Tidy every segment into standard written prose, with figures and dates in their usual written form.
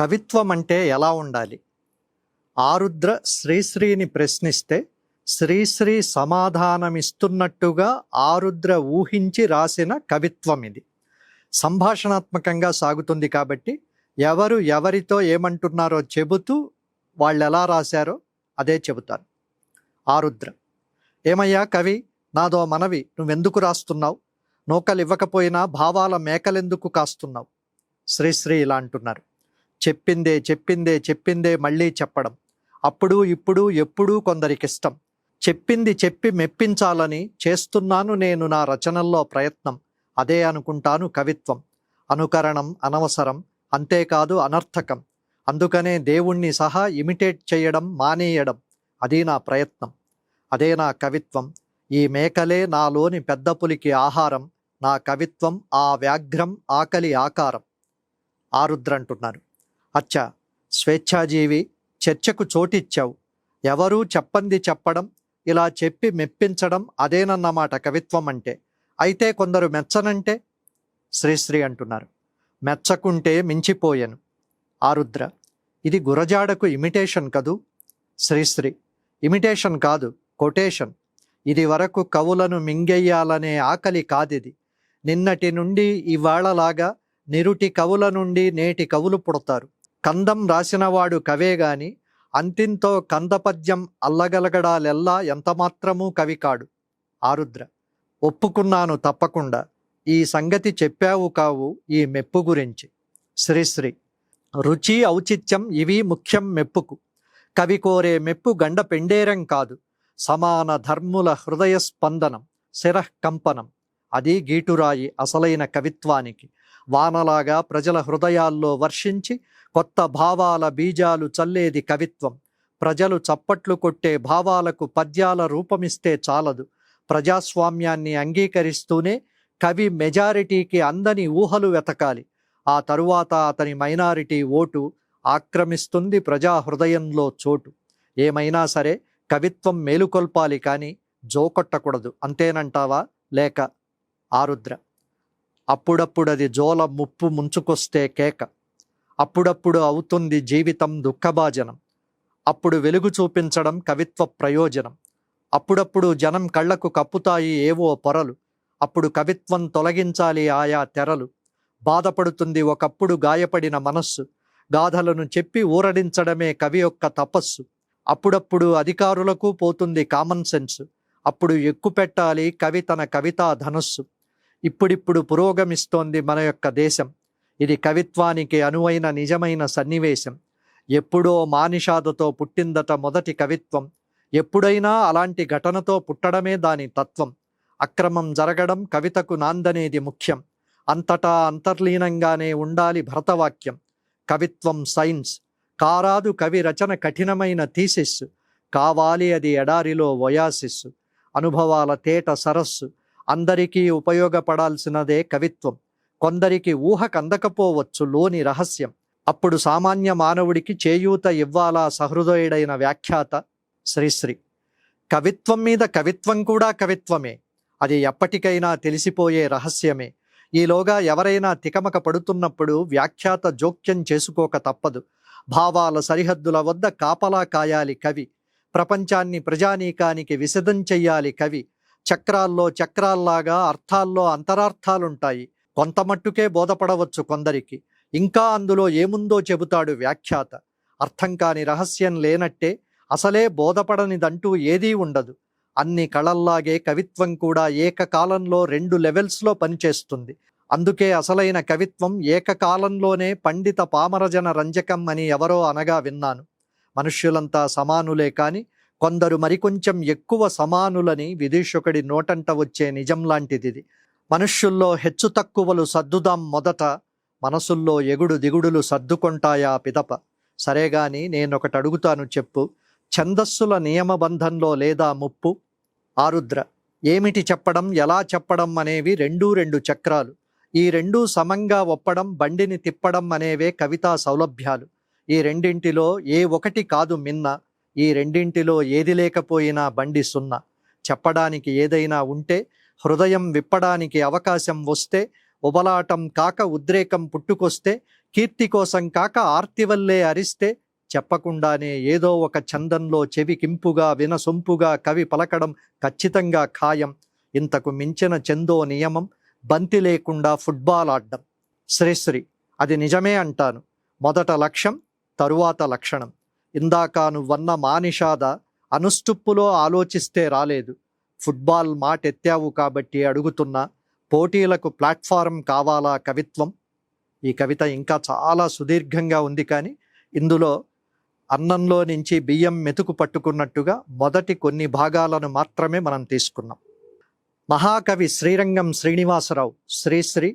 కవిత్వం అంటే ఎలా ఉండాలి? ఆరుద్ర శ్రీశ్రీని ప్రశ్నిస్తే శ్రీశ్రీ సమాధానమిస్తున్నట్టుగా ఆరుద్ర ఊహించి రాసిన కవిత్వం ఇది. సంభాషణాత్మకంగా సాగుతుంది కాబట్టి ఎవరు ఎవరితో ఏమంటున్నారో చెబుతూ వాళ్ళు ఎలా రాశారో అదే చెబుతారు. ఆరుద్ర: ఏమయ్యా కవి, నాదో మనవి, నువ్వెందుకు రాస్తున్నావు? నూకలు ఇవ్వకపోయినా భావాల మేకలెందుకు కాస్తున్నావు? శ్రీశ్రీ ఇలా అంటున్నారు: చెప్పిందే చెప్పిందే చెప్పిందే మళ్ళీ చెప్పడం, అప్పుడు ఇప్పుడు ఎప్పుడూ కొందరికిష్టం. చెప్పింది చెప్పి మెప్పించాలని చేస్తున్నాను నేను నా రచనల్లో ప్రయత్నం. అదే అనుకుంటాను కవిత్వం. అనుకరణం అనవసరం, అంతేకాదు అనర్థకం. అందుకనే దేవుణ్ణి సహా ఇమిటేట్ చేయడం మానేయడం. అది నా ప్రయత్నం, అదే నా కవిత్వం. ఈ మేకలే నాలోని పెద్ద పులికి ఆహారం. నా కవిత్వం ఆ వ్యాఘ్రం ఆకలి ఆకారం. ఆరుద్ర అంటున్నారు: అచ్చా, స్వేచ్ఛాజీవి, చర్చకు చోటిచ్చావు. ఎవరూ చెప్పంది చెప్పడం, ఇలా చెప్పి మెప్పించడం అదేనన్నమాట కవిత్వం అంటే. అయితే కొందరు మెచ్చనంటే? శ్రీశ్రీ అంటున్నారు: మెచ్చకుంటే మించిపోయాను. ఆరుద్ర: ఇది గురజాడకు ఇమిటేషన్ కదూ? శ్రీశ్రీ: ఇమిటేషన్ కాదు, కొటేషన్. ఇది వరకు కవులను మింగెయ్యాలనే ఆకలి కాదిది. నిన్నటి నుండి ఇవాళలాగా నిరుటి కవుల నుండి నేటి కవులు పుడతారు. కందం రాసినవాడు కవే గాని అంతింతో కందపద్యం అల్లగలగడాలెల్లా ఎంతమాత్రమూ కవి కాడు. ఆరుద్ర: ఒప్పుకున్నాను తప్పకుండా. ఈ సంగతి చెప్పావు కావు ఈ మెప్పు గురించి. శ్రీశ్రీ: రుచి ఔచిత్యం ఇవి ముఖ్యం మెప్పుకు. కవి కోరే మెప్పు గండ పెండేరం కాదు. సమాన ధర్ముల హృదయ స్పందనం, శిరఃకంపనం. అది గీటురాయి అసలైన కవిత్వానికి. వానలాగా ప్రజల హృదయాల్లో వర్షించి కొత్త భావాల బీజాలు చల్లేది కవిత్వం. ప్రజలు చప్పట్లు కొట్టే భావాలకు పద్యాల రూపమిస్తే చాలదు. ప్రజాస్వామ్యాన్ని అంగీకరిస్తూనే కవి మెజారిటీకి అందని ఊహలు వెతకాలి. ఆ తరువాత అతని మైనారిటీ ఓటు ఆక్రమిస్తుంది ప్రజా హృదయంలో చోటు. ఏమైనా సరే కవిత్వం మేలుకొల్పాలి కానీ జోకొట్టకూడదు, అంతేనంటావా లేక? ఆరుద్ర: అప్పుడప్పుడది జోల ముప్పు ముంచుకొస్తే కేక. అప్పుడప్పుడు అవుతుంది జీవితం దుఃఖభాజనం. అప్పుడు వెలుగు చూపించడం కవిత్వ ప్రయోజనం. అప్పుడప్పుడు జనం కళ్లకు కప్పుతాయి ఏవో పొరలు. అప్పుడు కవిత్వం తొలగించాలి ఆయా తెరలు. బాధపడుతుంది ఒకప్పుడు గాయపడిన మనస్సు. గాథలను చెప్పి ఊరడించడమే కవి యొక్క తపస్సు. అప్పుడప్పుడు అధికారులకు పోతుంది కామన్ సెన్స్. అప్పుడు ఎక్కుపెట్టాలి కవి తన కవితా ధనస్సు. ఇప్పుడిప్పుడు పురోగమిస్తోంది మన యొక్క దేశం. ఇది కవిత్వానికి అనువైన నిజమైన సన్నివేశం. ఎప్పుడో మానిషాదతో పుట్టిందట మొదటి కవిత్వం. ఎప్పుడైనా అలాంటి ఘటనతో పుట్టడమే దాని తత్వం. అక్రమం జరగడం కవితకు నాందనేది ముఖ్యం. అంతటా అంతర్లీనంగానే ఉండాలి భరతవాక్యం. కవిత్వం సైన్స్ కారాదు, కవి రచన కఠినమైన థీసిస్. కావాలి అది ఎడారిలో ఒయాసిస్. అనుభవాల తేట సరస్సు. అందరికీ ఉపయోగపడాల్సినదే కవిత్వం. కొందరికి ఊహకందకపోవచ్చు లోని రహస్యం. అప్పుడు సామాన్య మానవుడికి చేయూత ఇవ్వాలా సహృదయుడైన వ్యాఖ్యాత శ్రీశ్రీ. కవిత్వం మీద కవిత్వం కూడా కవిత్వమే. అది ఎప్పటికైనా తెలిసిపోయే రహస్యమే. ఈలోగా ఎవరైనా తికమక పడుతున్నప్పుడు వ్యాఖ్యాత జోక్యం చేసుకోక తప్పదు. భావాల సరిహద్దుల వద్ద కాపలా కాయాలి కవి. ప్రపంచాన్ని ప్రజానీకానికి విశదం చెయ్యాలి కవి. చక్రాల్లో చక్రాల్లాగా అర్థాల్లో అంతరార్థాలుంటాయి. కొంతమట్టుకే బోధపడవచ్చు కొందరికి. ఇంకా అందులో ఏముందో చెబుతాడు వ్యాఖ్యాత. అర్థం కాని రహస్యం లేనట్టే అసలే బోధపడనిదంటూ ఏదీ ఉండదు. అన్ని కళల్లాగే కవిత్వం కూడా ఏకకాలంలో 2 లెవెల్స్లో పనిచేస్తుంది. అందుకే అసలైన కవిత్వం ఏకకాలంలోనే పండిత పామరజన రంజకం అని ఎవరో అనగా విన్నాను. మనుష్యులంతా సమానులే కాని కొందరు మరికొంచెం ఎక్కువ సమానులని విదూషకుడి నోటంట వచ్చే నిజం లాంటిది. మనుష్యుల్లో హెచ్చు తక్కువలు సర్దుదాం మొదట, మనసుల్లో ఎగుడు దిగుడులు సర్దుకొంటాయా పిదప. సరేగాని నేనొకటి అడుగుతాను చెప్పు, ఛందస్సుల నియమబంధంలో లేదా ముప్పు? ఆరుద్ర: ఏమిటి చెప్పడం, ఎలా చెప్పడం అనేవి రెండు చక్రాలు. ఈ రెండూ సమంగా ఒప్పడం, బండిని తిప్పడం అనేవే కవితా సౌలభ్యాలు. ఈ రెండింటిలో ఏ ఒకటి కాదు మిన్న. ఈ రెండింటిలో ఏది లేకపోయినా బండి సున్నా. చెప్పడానికి ఏదైనా ఉంటే, హృదయం విప్పడానికి అవకాశం వస్తే, ఉబలాటం కాక ఉద్రేకం పుట్టుకొస్తే, కీర్తి కోసం కాక ఆర్తి వల్లే అరిస్తే చెప్పకుండానే ఏదో ఒక చందంలో చెవికింపుగా వినసొంపుగా కవి పలకడం ఖచ్చితంగా ఖాయం. ఇంతకు మించిన చందో నియమం బంతి లేకుండా ఫుట్బాల్ ఆడ్డం. శ్రీశ్రీ: అది నిజమే అంటాను. మొదట లక్ష్యం, తరువాత లక్షణం. ఇందాక నువ్వన్న మానిషాద అనుష్టుప్పులో ఆలోచిస్తే రాలేదు. ఫుట్బాల్ మాటెత్తావు కాబట్టి అడుగుతున్నా, పోటీలకు ప్లాట్ఫారం కావాలా కవిత్వం? ఈ కవిత ఇంకా చాలా సుదీర్ఘంగా ఉంది, కానీ ఇందులో అన్నంలో నుంచి బియ్యం మెతుకు పట్టుకున్నట్టుగా మొదటి కొన్ని భాగాలను మాత్రమే మనం తీసుకున్నాం. మహాకవి శ్రీరంగం శ్రీనివాసరావు శ్రీశ్రీ,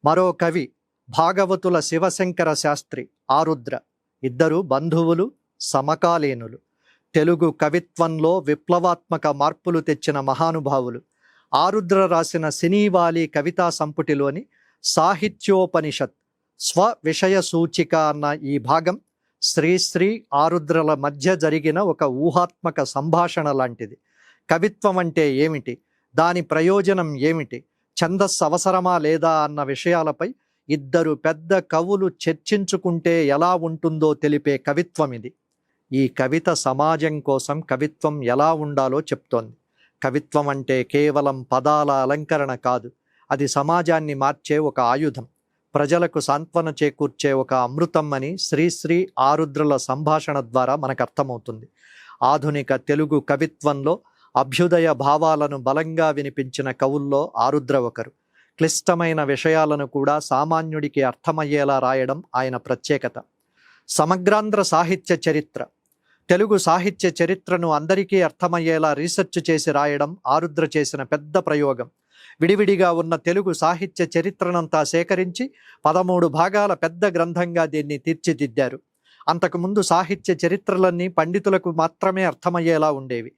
మరో కవి భాగవతుల శివశంకర శాస్త్రి ఆరుద్ర, ఇద్దరు బంధువులు, సమకాలీనులు. తెలుగు కవిత్వంలో విప్లవాత్మక మార్పులు తెచ్చిన మహానుభావులు. ఆరుద్ర రాసిన సినీవాలి కవితా సంపుటిలోని సాహిత్యోపనిషత్ స్వ విషయ సూచిక అన్న ఈ భాగం శ్రీశ్రీ ఆరుద్రల మధ్య జరిగిన ఒక ఊహాత్మక సంభాషణ లాంటిది. కవిత్వం అంటే ఏమిటి, దాని ప్రయోజనం ఏమిటి, ఛందస్సు అవసరమా లేదా అన్న విషయాలపై ఇద్దరు పెద్ద కవులు చర్చించుకుంటే ఎలా ఉంటుందో తెలిపే కవిత్వం ఇది. ఈ కవిత సమాజం కోసం కవిత్వం ఎలా ఉండాలో చెప్తోంది. కవిత్వం అంటే కేవలం పదాల అలంకరణ కాదు, అది సమాజాన్ని మార్చే ఒక ఆయుధం, ప్రజలకు సాంత్వన చేకూర్చే ఒక అమృతం అని శ్రీశ్రీ ఆరుద్రల సంభాషణ ద్వారా మనకు అర్థమవుతుంది. ఆధునిక తెలుగు కవిత్వంలో అభ్యుదయ భావాలను బలంగా వినిపించిన కవుల్లో ఆరుద్ర ఒకరు. క్లిష్టమైన విషయాలను కూడా సామాన్యుడికి అర్థమయ్యేలా రాయడం ఆయన ప్రత్యేకత. సమగ్రాంధ్ర సాహిత్య చరిత్ర, తెలుగు సాహిత్య చరిత్రను అందరికీ అర్థమయ్యేలా రీసెర్చ్ చేసి రాయడం ఆరుద్ర చేసిన పెద్ద ప్రయోగం. విడివిడిగా ఉన్న తెలుగు సాహిత్య చరిత్రనంతా సేకరించి 13 భాగాల పెద్ద గ్రంథంగా దీన్ని తీర్చిదిద్దారు. అంతకుముందు సాహిత్య చరిత్రలన్నీ పండితులకు మాత్రమే అర్థమయ్యేలా ఉండేవి.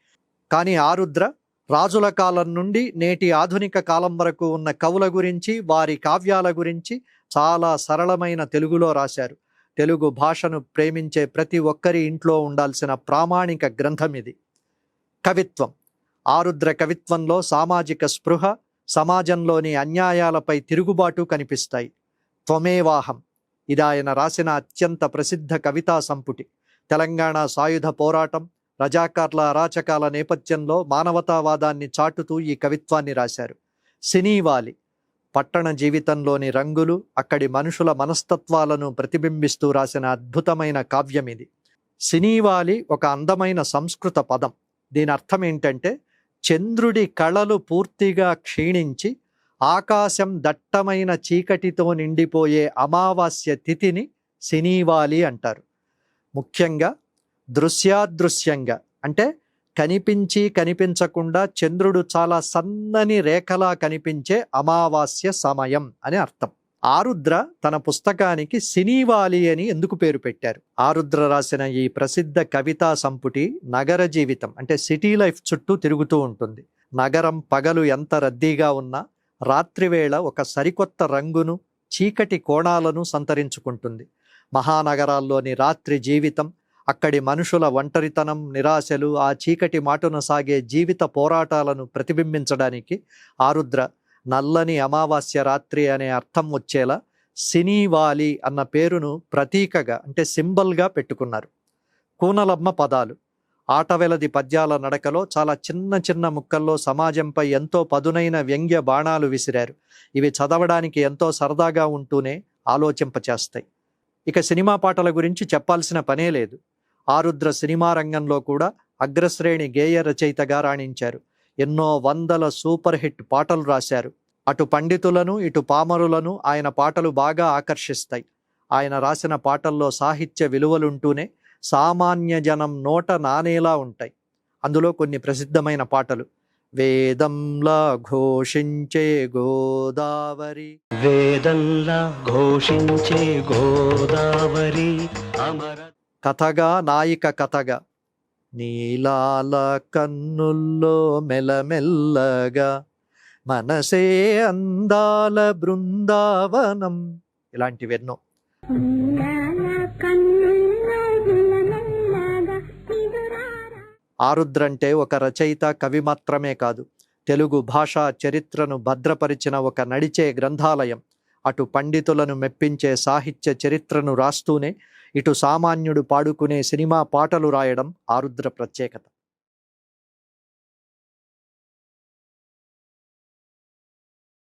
కానీ ఆరుద్ర రాజుల కాలం నుండి నేటి ఆధునిక కాలం వరకు ఉన్న కవుల గురించి, వారి కావ్యాల గురించి చాలా సరళమైన తెలుగులో రాశారు. తెలుగు భాషను ప్రేమించే ప్రతి ఒక్కరి ఇంట్లో ఉండాల్సిన ప్రామాణిక గ్రంథం ఇది. కవిత్వం. ఆరుద్ర కవిత్వంలో సామాజిక స్పృహ, సమాజంలోని అన్యాయాలపై తిరుగుబాటు కనిపిస్తాయి. త్వమేవాహం, ఇది ఆయన రాసిన అత్యంత ప్రసిద్ధ కవితా సంపుటి. తెలంగాణ సాయుధ పోరాటం, రజాకార్ల అరాచకాల నేపథ్యంలో మానవతావాదాన్ని చాటుతూ ఈ కవిత్వాన్ని రాశారు. సినీవాలి, పట్టణ జీవితంలోని రంగులు, అక్కడి మనుషుల మనస్తత్వాలను ప్రతిబింబిస్తూ రాసిన అద్భుతమైన కావ్యం ఇది. సినీవాలి ఒక అందమైన సంస్కృత పదం. దీని అర్థం ఏంటంటే, చంద్రుడి కళలు పూర్తిగా క్షీణించి ఆకాశం దట్టమైన చీకటితో నిండిపోయే అమావాస్య తిథిని సినీవాలి అంటారు. ముఖ్యంగా దృశ్యాదృశ్యంగా, అంటే కనిపించి కనిపించకుండా చంద్రుడు చాలా సన్నని రేఖలా కనిపించే అమావాస్య సమయం అని అర్థం. ఆరుద్ర తన పుస్తకానికి సినీవాలి అని ఎందుకు పేరు పెట్టారు? ఆరుద్ర రాసిన ఈ ప్రసిద్ధ కవితా సంపుటి నగర జీవితం, అంటే సిటీ లైఫ్ చుట్టూ తిరుగుతూ ఉంటుంది. నగరం పగలు ఎంత రద్దీగా ఉన్నా రాత్రివేళ ఒక సరికొత్త రంగును, చీకటి కోణాలను సంతరించుకుంటుంది. మహానగరాల్లోని రాత్రి జీవితం, అక్కడి మనుషుల ఒంటరితనం, నిరాశలు, ఆ చీకటి మాటున సాగే జీవిత పోరాటాలను ప్రతిబింబించడానికి ఆరుద్ర నల్లని అమావాస్య రాత్రి అనే అర్థం వచ్చేలా సినీవాలి అన్న పేరును ప్రతీకగా, అంటే సింబల్గా పెట్టుకున్నారు. కూనలమ్మ పదాలు. ఆటవెలది పద్యాల నడకలో చాలా చిన్న చిన్న ముక్కల్లో సమాజంపై ఎంతో పదునైన వ్యంగ్య బాణాలు విసిరారు. ఇవి చదవడానికి ఎంతో సరదాగా ఉంటూనే ఆలోచింపచేస్తాయి. ఇక సినిమా పాటల గురించి చెప్పాల్సిన పనే లేదు. ఆరుద్ర సినిమా రంగంలో కూడా అగ్రశ్రేణి గేయ రచయితగా రాణించారు. ఎన్నో వందల సూపర్ హిట్ పాటలు రాశారు. అటు పండితులను ఇటు పామరులను ఆయన పాటలు బాగా ఆకర్షిస్తాయి. ఆయన రాసిన పాటల్లో సాహిత్య విలువలుంటూనే సామాన్య జనం నోట నానేలా ఉంటాయి. అందులో కొన్ని ప్రసిద్ధమైన పాటలు: వేదంలా ఘోషించే గోదావరి, వేదంలా ఘోషించే గోదావరి, అమర కథగా నాయిక కథగా, నీలాల కన్నుల్లో మెలమెల్లగా, మనసే అందాల బృందావనం, ఇలాంటివెన్నో. ఆరుద్ర అంటే ఒక రచయిత, కవి మాత్రమే కాదు, తెలుగు భాషా చరిత్రను భద్రపరిచిన ఒక నడిచే గ్రంథాలయం. అటు పండితులను మెప్పించే సాహిత్య చరిత్రను రాస్తూనే ఇటు సామాన్యుడు పాడుకునే సినిమా పాటలు రాయడం ఆరుద్ర ప్రత్యేకత.